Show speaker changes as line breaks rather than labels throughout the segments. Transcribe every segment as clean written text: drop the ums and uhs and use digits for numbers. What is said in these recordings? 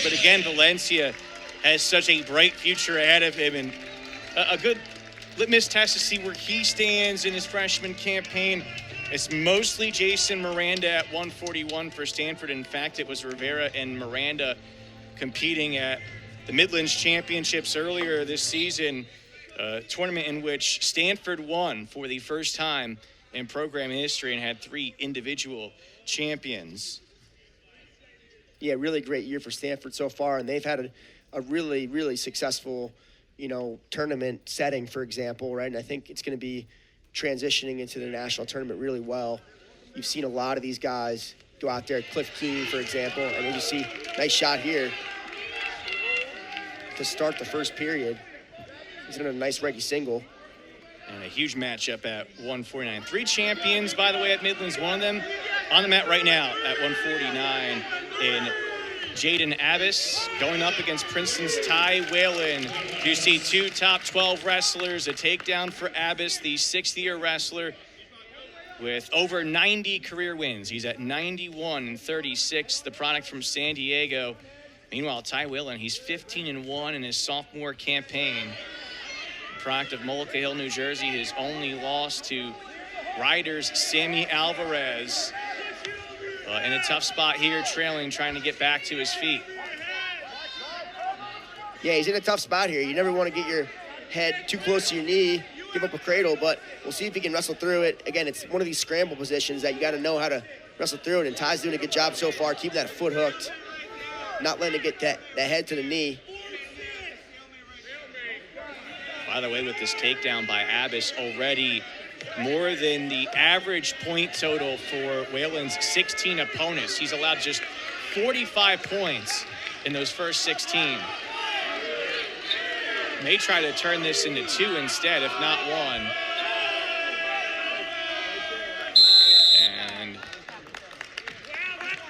But again, Valencia has such a bright future ahead of him, and a good litmus test to see where he stands in his freshman campaign. It's mostly Jason Miranda at 141 for Stanford. In fact, it was Rivera and Miranda competing at the Midlands Championships earlier this season, a tournament in which Stanford won for the first time in program history and had 3 individual champions.
Yeah, really great year for Stanford so far, and they've had a really, really successful, tournament setting, for example, right? And I think it's going to be transitioning into the national tournament really well. You've seen a lot of these guys go out there, Cliff Keen, for example, and then you see nice shot here to start the first period. He's in a nice ready single.
And a huge matchup at 149. 3 champions, by the way, at Midlands. One of them on the mat right now at 149 in Jaden Abbas going up against Princeton's Ty Whalen. You see 2 top 12 wrestlers, a takedown for Abbas, the 6th-year wrestler with over 90 career wins. He's at 91-36, the product from San Diego. Meanwhile, Ty Whalen, he's 15-1 in his sophomore campaign. Product of Mullica Hill, New Jersey, his only loss to Riders Sammy Alvarez. In a tough spot here, trailing, trying to get back to his feet.
Yeah, he's in a tough spot here. You never want to get your head too close to your knee, give up a cradle, but we'll see if he can wrestle through it. Again, it's one of these scramble positions that you got to know how to wrestle through it, and Ty's doing a good job so far, keeping that foot hooked, not letting it get that head to the knee.
By the way, with this takedown by Abbas, already more than the average point total for Whalen's 16 opponents. He's allowed just 45 points in those first 16. May try to turn this into 2 instead, if not 1. And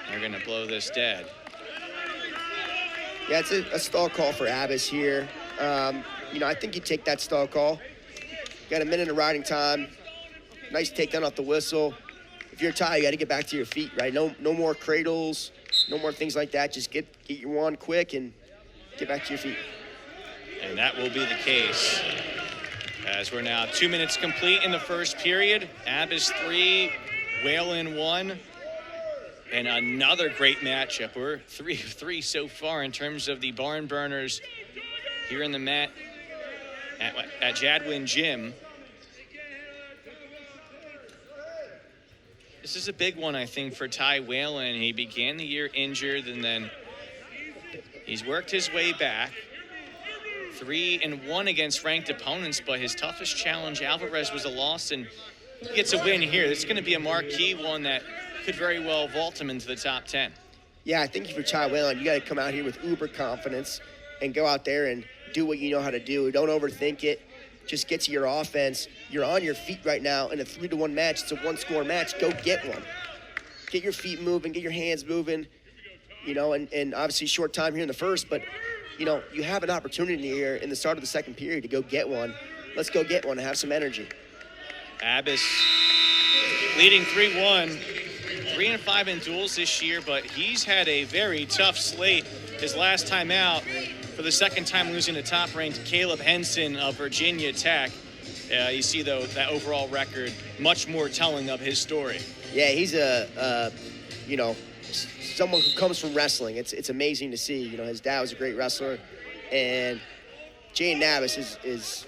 they're going to blow this dead.
Yeah, it's a stall call for Abbas here. I think you take that stall call. Got a minute of riding time. Nice takedown off the whistle. If you're Ty, you got to get back to your feet, right? No more cradles, no more things like that. Just get your one quick and get back to your feet.
And that will be the case as we're now 2 minutes complete in the first period. Abbas 3, Whalen 1. And another great matchup. We're 3 of 3 so far in terms of the barn burners here in the mat at Jadwin Gym. This is a big one, I think, for Ty Whalen. He began the year injured, and then he's worked his way back. 3-1 against ranked opponents, but his toughest challenge, Alvarez, was a loss, and he gets a win here. This is going to be a marquee one that could very well vault him into the top 10.
Yeah, I think for Ty Whalen, you got to come out here with uber confidence and go out there and do what you know how to do. Don't overthink it. Just get to your offense. You're on your feet right now in a 3-1 match. It's a 1-score match. Go get one. Get your feet moving. Get your hands moving. And obviously short time here in the first, but, you have an opportunity here in the start of the second period to go get one. Let's go get one and have some energy.
Abbas leading 3-1. 3-5 in duels this year, but he's had a very tough slate. His last time out, for the second time losing to top-ranked Caleb Henson of Virginia Tech. You see, though, that overall record, much more telling of his story.
Yeah, he's someone who comes from wrestling. It's amazing to see. His dad was a great wrestler, and Jaden Abbas is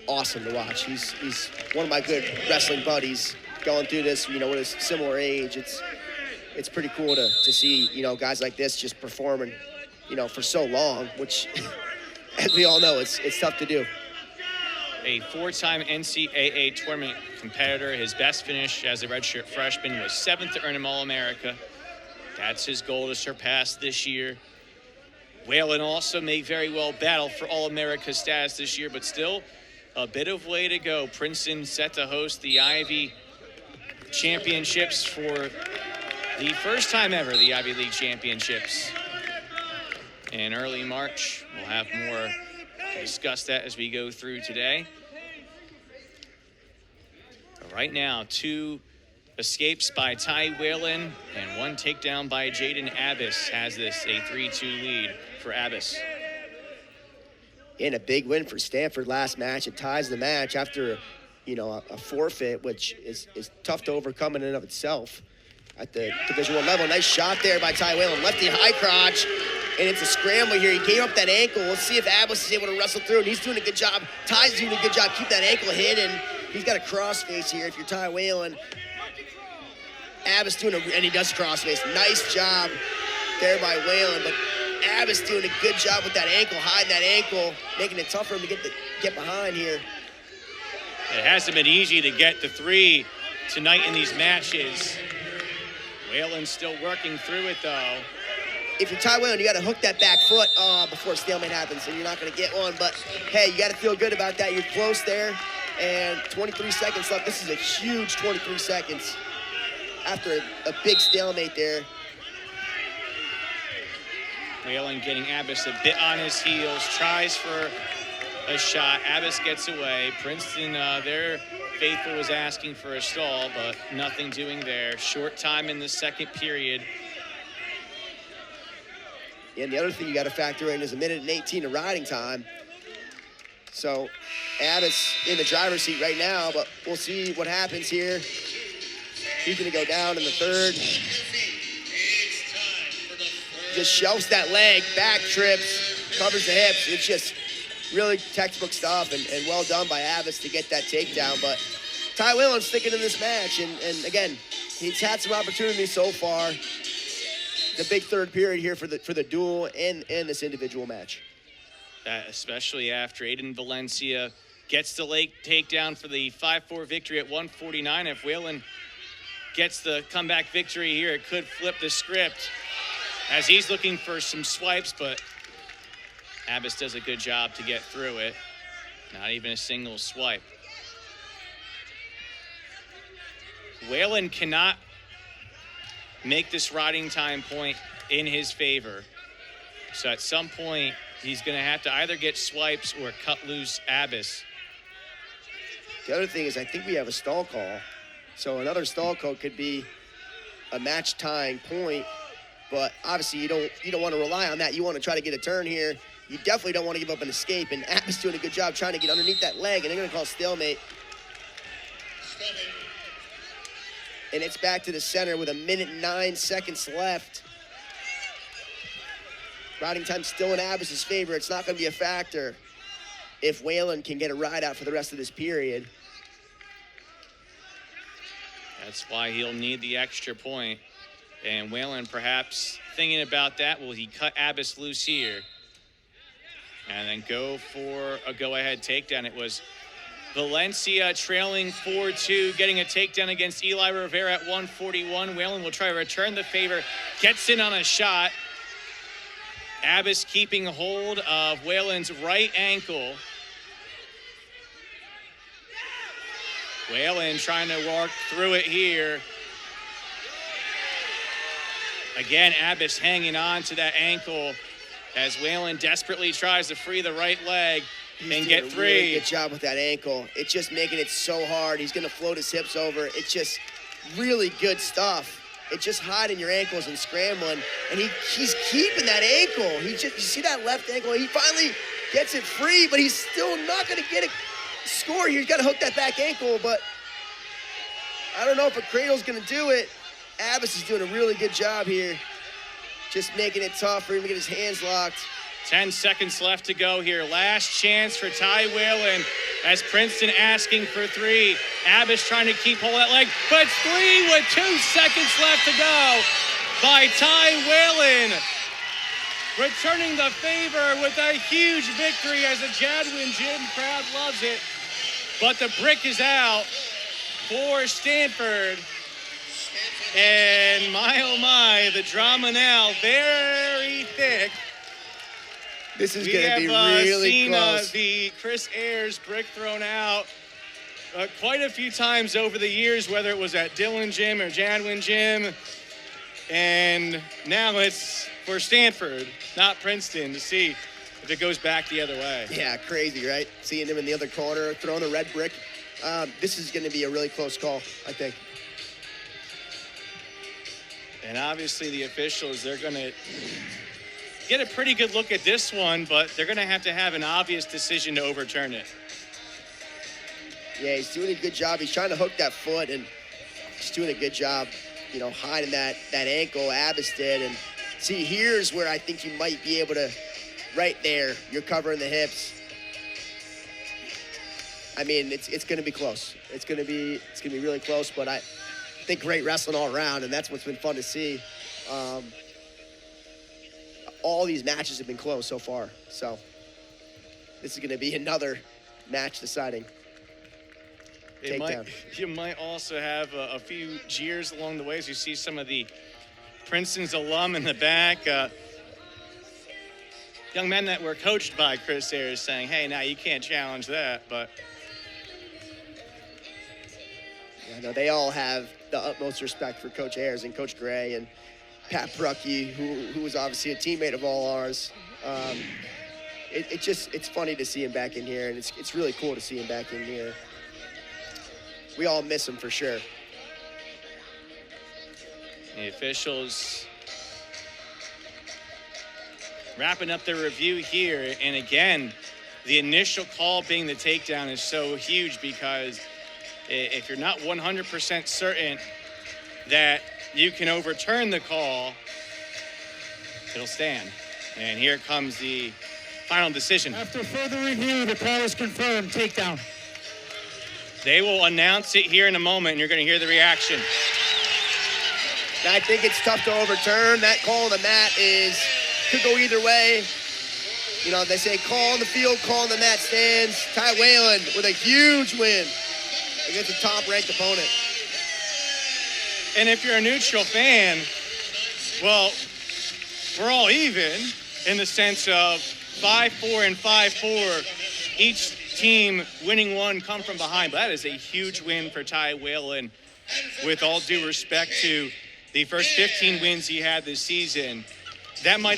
awesome to watch. He's one of my good wrestling buddies going through this, with a similar age. It's pretty cool to see, guys like this just performing, for so long, which, as we all know, it's tough to do.
A 4-time NCAA tournament competitor. His best finish as a redshirt freshman was 7th to earn him All-America. That's his goal to surpass this year. Whalen also may very well battle for All-America status this year, but still a bit of way to go. Princeton set to host the Ivy Championships for the first time ever, the Ivy League Championships. In early March, we'll have more to discuss that as we go through today. Right now, 2 escapes by Ty Whalen, and one takedown by Jaden Abbas has this a 3-2 lead for Abbas.
And a big win for Stanford last match. It ties the match after, a forfeit, which is tough to overcome in and of itself at the Division I level. Nice shot there by Ty Whalen. Lefty high crotch, and it's a scramble here. He gave up that ankle. We'll see if Abbas is able to wrestle through, and he's doing a good job. Ty's doing a good job. Keep that ankle hidden. He's got a crossface here if you're Ty Whalen. Abbas and he does crossface. Nice job there by Whalen, but Abbas doing a good job with that ankle, hiding that ankle, making it tough for him to get behind here.
It hasn't been easy to get the 3 tonight in these matches. Whalen's still working through it, though.
If you're Ty Whalen, you got to hook that back foot before stalemate happens, and you're not going to get one. But, hey, you got to feel good about that. You're close there, and 23 seconds left. This is a huge 23 seconds after a big stalemate there.
Whalen getting Abbas a bit on his heels, tries for a shot. Abbas gets away. Princeton, their faithful was asking for a stall, but nothing doing there. Short time in the second period.
And the other thing you got to factor in is 1:18 of riding time. So Abbas in the driver's seat right now, but we'll see what happens here. He's going to go down in the third. Just shelves that leg, back trips, covers the hips. It's just really textbook stuff, and well done by Abbas to get that takedown. But Ty Whalen's sticking in this match, and again, he's had some opportunities so far. The big third period here for the duel and this individual match.
Especially after Aiden Valencia gets the late takedown for the 5-4 victory at 149. If Whalen gets the comeback victory here, it could flip the script as he's looking for some swipes, but Abbas does a good job to get through it. Not even a single swipe. Whalen cannot make this riding time point in his favor. So at some point, he's going to have to either get swipes or cut loose Abbas.
The other thing is I think we have a stall call. So another stall call could be a match tying point, but obviously you don't want to rely on that. You want to try to get a turn here. You definitely don't want to give up an escape, and Abbas doing a good job trying to get underneath that leg, and they're going to call stalemate. And it's back to the center with 1:09 left. Riding time still in Abbas's favor. It's not going to be a factor if Whalen can get a ride out for the rest of this period.
That's why he'll need the extra point. And Whalen perhaps thinking about that. Will he cut Abbas loose here? And then go for a go-ahead takedown. It was Valencia trailing 4-2, getting a takedown against Eli Rivera at 141. Whalen will try to return the favor, gets in on a shot. Abbas keeping hold of Whalen's right ankle. Whalen trying to work through it here. Again, Abbas hanging on to that ankle as Whalen desperately tries to free the right leg and get 3.
Really good job with that ankle. It's just making it so hard. He's going to float his hips over. It's just really good stuff. It's just hiding your ankles and scrambling, and he's keeping that ankle. You see that left ankle? He finally gets it free, but he's still not going to get a score here. He's got to hook that back ankle, but I don't know if a cradle's going to do it. Abbas is doing a really good job here, just making it tough for him to get his hands locked.
10 seconds left to go here. Last chance for Ty Whalen as Princeton asking for 3. Abbas trying to keep hold of that leg, but it's 3 with 2 seconds left to go by Ty Whalen. Returning the favor with a huge victory as the Jadwin Gym crowd loves it. But the brick is out for Stanford. And my, oh my, the drama now very thick.
This is going to be really close.
The Chris Ayers brick thrown out quite a few times over the years, whether it was at Dillon Gym or Jadwin Gym. And now it's for Stanford, not Princeton, to see if it goes back the other way.
Yeah, crazy, right? Seeing him in the other corner, throwing a red brick. This is going to be a really close call, I think.
And obviously the officials, they're going to get a pretty good look at this one, but they're going to have an obvious decision to overturn it.
Yeah, he's doing a good job. He's trying to hook that foot, and he's doing a good job, hiding that ankle, Abbas did. And see, here's where I think you might be able to, right there, you're covering the hips. I mean, it's going to be close. It's going to be really close, but I think great wrestling all around, and that's what's been fun to see. All these matches have been close so far, so this is going to be another match deciding takedown.
You might also have a few jeers along the way as you see some of the Princeton's alum in the back. Young men that were coached by Chris Ayers saying, hey, now you can't challenge that, but
no, they all have the utmost respect for Coach Ayers and Coach Gray and Pat Brucky, who was obviously a teammate of all ours. It's funny to see him back in here, and it's really cool to see him back in here. We all miss him for sure.
The officials wrapping up their review here, and again, the initial call being the takedown is so huge because if you're not 100% certain that you can overturn the call, it'll stand. And here comes the final decision.
After further review, the call is confirmed, takedown.
They will announce it here in a moment, and you're going to hear the reaction.
I think it's tough to overturn. That call on the mat could go either way. They say call on the field, call on the mat stands. Ty Whalen with a huge win against a top-ranked opponent.
And if you're a neutral fan, well, we're all even in the sense of 5-4 and 5-4. Each team winning one come from behind. But that is a huge win for Ty Whalen. With all due respect to the first 15 wins he had this season, that might have